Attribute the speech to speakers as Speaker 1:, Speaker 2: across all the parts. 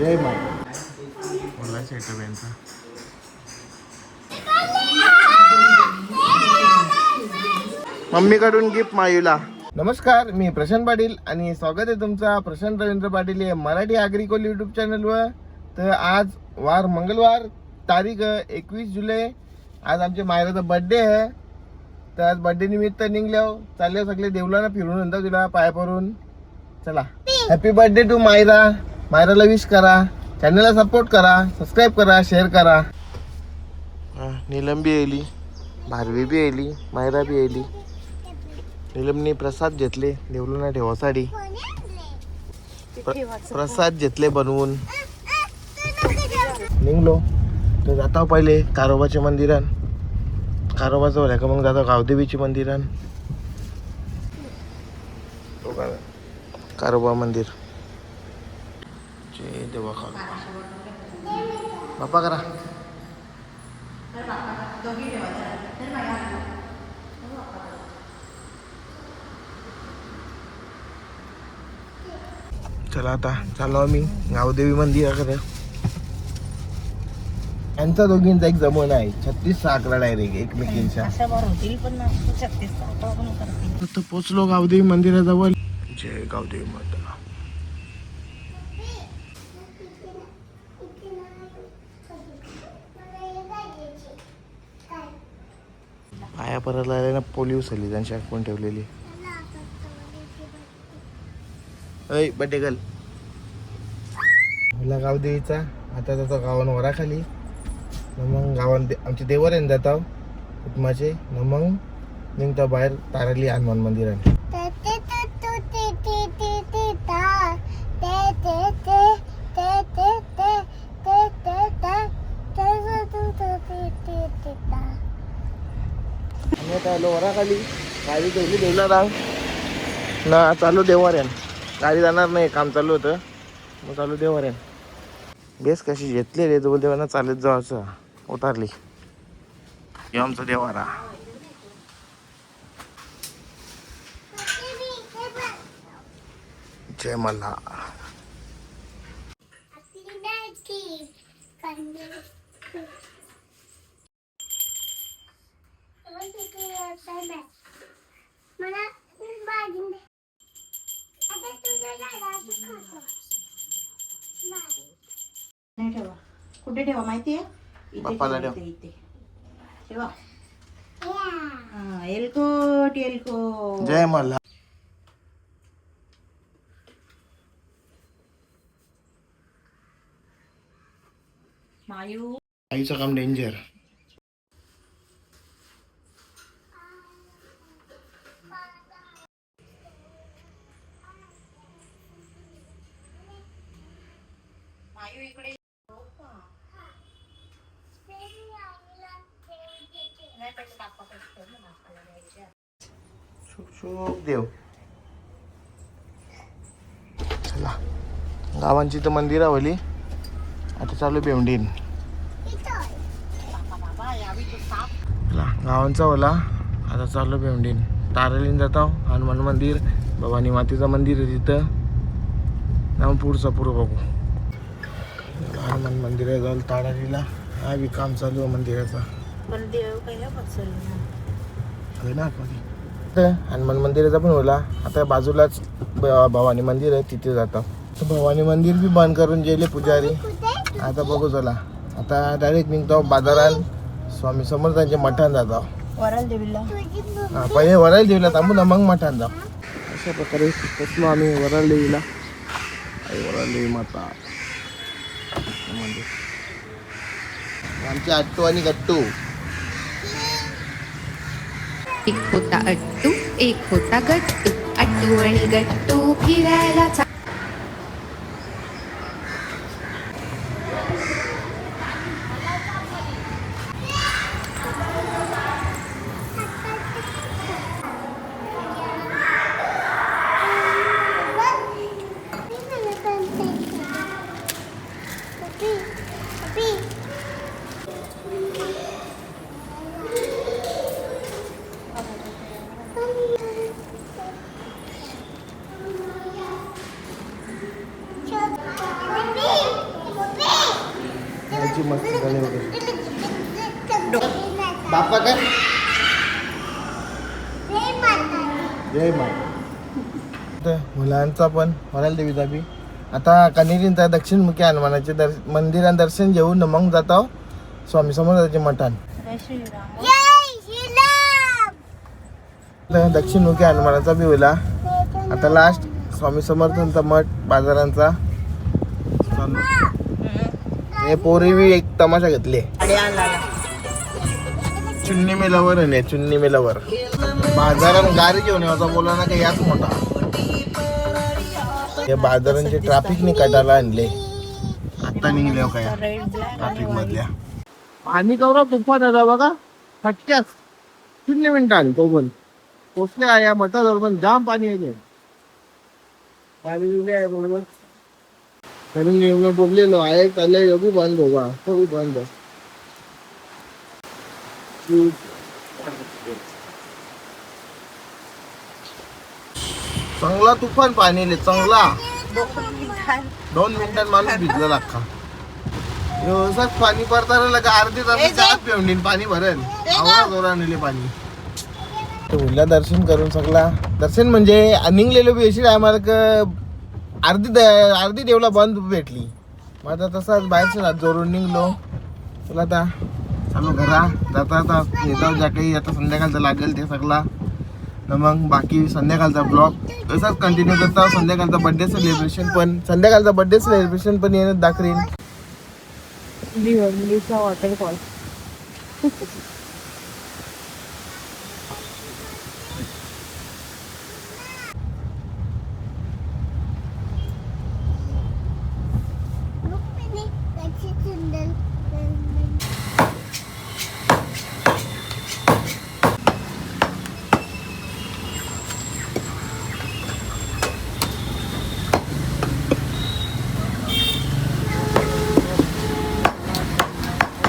Speaker 1: जय माय
Speaker 2: बोला सेटअप यांचा.
Speaker 1: मम्मीकडून गिफ्ट मायूला. नमस्कार, मी प्रशांत पाटील आणि स्वागत आहे तुमचा प्रशांत रवींद्र पाटील या मराठी आग्रिकोल यूट्यूब चॅनलवर. तर आज वार मंगळवार, तारीख 21 जुलै. आज आमच्या मायराचा बर्थडे आहे. तर आज बर्थडे निमित्त निघलो, चालले सगळे देवलाला फिरून म्हणतो तुला पाया पडून. चला, हॅपी बर्थडे टू मायरा. मायराला विश करा, चॅनलला सपोर्ट करा, सबस्क्राईब करा, शेअर करा. नीलम बी येली, भारवी बी येली, मायरा बी येली. नीलमने प्रसाद घेतले देवलूना ठेवासाठी. प्रसाद घेतले बनवून निघलो. तर जाता पहिले कारोबाच्या मंदिरान. कारोबाचं होल्या का मग जातो गावदेवीची मंदिरान. कारोबा मंदिर. जय देवा कारोबा. बाप्पा करा. चला आता चाललो आम्ही गावदेवी मंदिराकडे. यांचा दोघींचा एक जमवून आहे 36 आकडा डायरेक्ट एकमेकींच्या. आता पोचलो गावदेवी मंदिराजवळ. जय गावदेवी माता. पाया परतला ना पोली उचलली त्यांची आठवण ठेवलेली. अय बड्डे गर्ल. मला गावदेवीचा आता जातो गावान वराखाली. मग गावात आमचे देवर आहे जातो कुटुंबाचे. मग निघतो बाहेर तारली हनुमान मंदिरात. आम्ही आता आलो वराखाली. गाडी ठेवली देवला रांग ना. चालू देवाऱ्यान. गाडी जाणार नाही, काम चालू होतं मग चालू देवाऱ्यान. बेस कशी घेतलेली तो देवाना चालत जायचं. उतारली आमचा देवारा. जय मल्हार.
Speaker 3: ठेवा. कुठे ठेवा माहितीये?
Speaker 1: बाप्पाला ठेव.
Speaker 3: इथे ठेवा. एलकोट एलकोट.
Speaker 1: जय मल्हार.
Speaker 3: मायू
Speaker 1: आईचं काम डेंजर.
Speaker 3: मायू इकडे.
Speaker 1: शुभ देव. चला गावांची तर मंदिर आवली. आता चालू बेवंडीन. गावांचा ओला. आता चालू बेवंडीन. तारलीन जातो हनुमान मंदिर, भवानी मातेचं मंदिर आहे तिथं. ना पुढचं पुढं बघू. हनुमान मंदिर आहे जाऊ तारालीला. हा बी काम चालू आहे मंदिराचा. ना हनुमान मंदिराचा पण होला. आता बाजूलाच भवानी मंदिर आहे तिथे जातो. तर भवानी मंदिर बी बंद करून गेले पुजारी. आता बघू चला. आता डायरेक्ट निघतो बाजारात. स्वामी समर्थांच्या मठात जातो.
Speaker 3: वराल देवीला.
Speaker 1: हा पहिले वराल देवीला थांबू ना मग मठात जाऊ. अशा प्रकारे पोचलो आम्ही वराल देवीला. आई वराल देवी माता मंदिर. आमचे अट्टू आणि गट्टू.
Speaker 4: एक होता अट्टू एक होता गट्टू. अट्टू आणि गट्टू फिरायला
Speaker 1: याची मस्त गाणी वगैरे. बाप्पा काय जय माता. मुलांचा पण म्हणाल देवीचा बी आता कनेरींचा दक्षिणमुखी हनुमानाचे मंदिरात दर्शन घेऊन मग जातो स्वामी समर्थाचे मठान. दक्षिणमुखी हनुमानाचा बी होईल. आता लास्ट स्वामी समर्थांचा मठ बाजारांचा. हे पोरी बी एक तमाशा घेतली. चुन्नी मेलावर आहे चुन्नी मेलावर बाजारात गाडी घेऊन याचा बोला ना काही याच मोठा. या बाजारांचे ट्रॅफिकने कटाला आणले. आता निघले काय ट्रॅफिक मधल्या. पाणी कवरा तुफान आला बघा फटक्यास 0 मिनिटांनी तो पण पोचले या मठाजवळ पण जाम पाणी आहे. पाणी आहे बरोबर बोललेलो आहे चालले बी बंद होगा तो बी बंद. चांगला तुफान पाणी चांगला 2 मिनिटात माणूस भिजला अख्खा. व्यवसाय पाणी पडताना लगा अर्धी तासाच्या आत पेवणीन पाणी भरेल आवडा जोरा नेले पाणी. तुला दर्शन करून सगळा दर्शन म्हणजे निघलेलो बी अशी आम्हाला अर्धी देवला बंद भेटली. मग आता तसाच बाहेरच्या जोरून निघलो. चला आता चालू घरा जाता आता येता ज्या काही आता संध्याकाळचं लागेल ते सगळा. मग बाकी संध्याकाळचा ब्लॉग तसाच कंटिन्यू करता. संध्याकाळचा बर्थडे सेलिब्रेशन पण येणं दाखवीन. वॉटरफॉल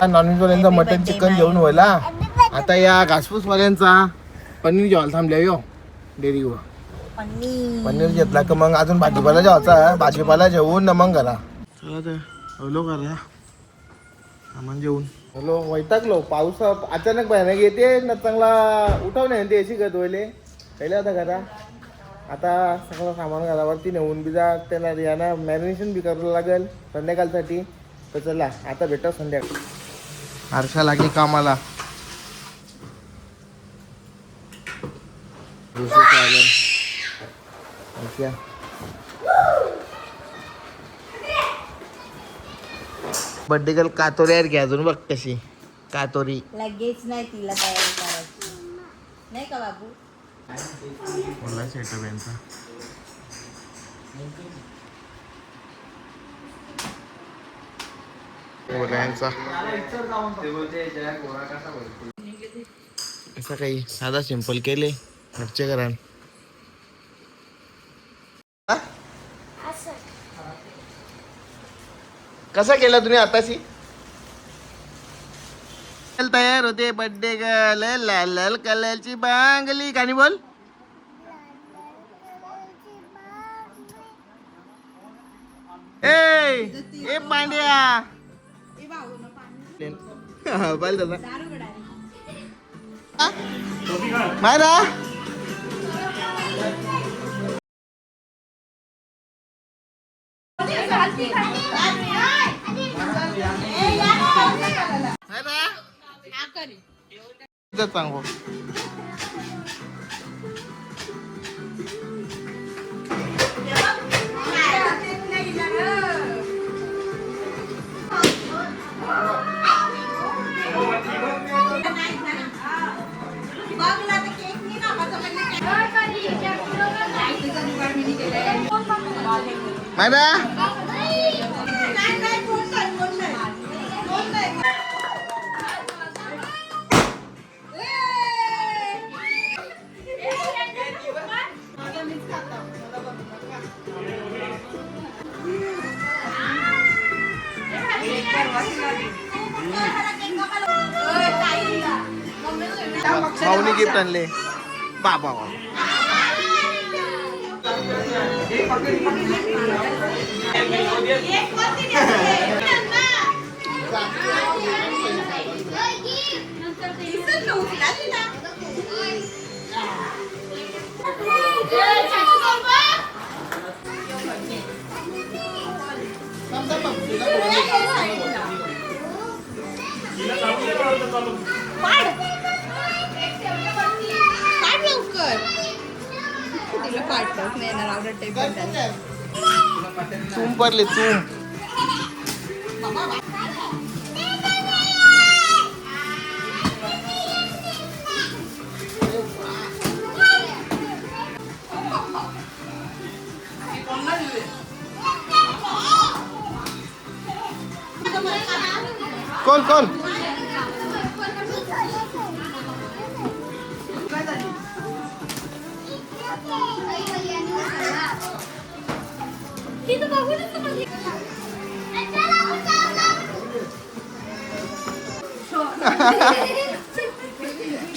Speaker 1: नॉनव्हेज वाल्यांचा मटन चिकन घेऊन व्हायला. आता या घासपूस वाल्यांचा पनीर जेवायला थांबल्या यो डेअरीवर. पनीर घेतला का मग अजून भाजीपाला जेवायचा. भाजीपाला जेवून न मग घरा. चला तर हॅलो करा सामान जेवून हॅलो वैतागलो. पाऊस अचानक भयानक येते ना चांगला उठवणे ते अशी गत व्हायले पहिले. आता घरा आता सगळं सामान घरावरती नेऊन बी जा. त्याला यांना मॅरिनेशन बी करावं लागेल संध्याकाळसाठी. तर चला आता भेटा संध्याकाळ. हर्षा लागली कामाला. बर्थडे गर्ल कातोरी यार घ्या अजून बघ कशी कातोरी.
Speaker 3: लगेच नाही तिला तयारी करायची नाही का बाबू.
Speaker 2: मला सेटअप यांचा असं काही साधा सिंपल केले घरचे घरान.
Speaker 1: कसा केला तुम्ही आताशी. तयार होते बर्थडे गर्ल लाल लाल कलरची बांगली. गाणी बोल. ए पांड्या बोल दादा मायरा. सांगू मायरा. भाऊनी गिफ्ट आणले बाबा. चूम पडले चूम. कोण कोण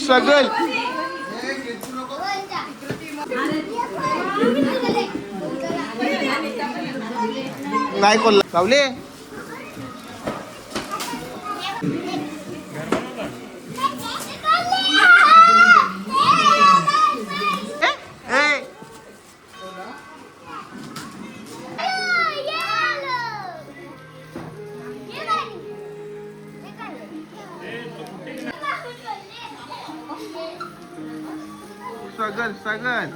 Speaker 1: स्ट्रगल. नाही कोण लावले. Struggle struggle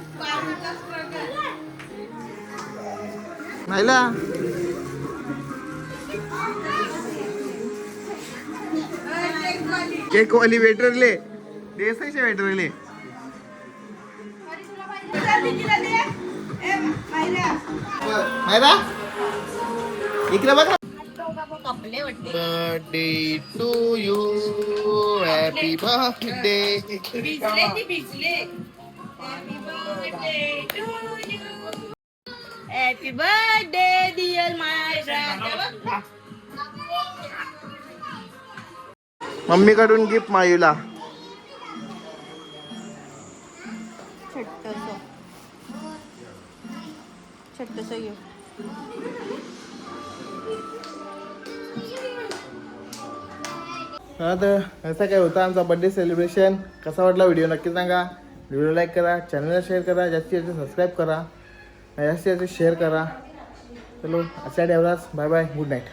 Speaker 1: नाहीला. केक वाली वेटरले देसाईच्या वेटरले. मायरा इकडे बघा. Birthday to you happy birthday.
Speaker 3: Happy birthday dear Myra.
Speaker 1: Mummy कडून गिफ्ट मायूला.
Speaker 3: छोटस
Speaker 1: तर असं काय होतं आमचा बर्थडे सेलिब्रेशन. कसा वाटला व्हिडिओ नक्की सांगा. व्हिडिओ लाईक करा, चॅनलला शेअर करा, जास्तीत जास्त सबस्क्राईब करा, जास्तीत जास्त शेअर करा. चलो आजच्या एवढाच. Bye bye, good night.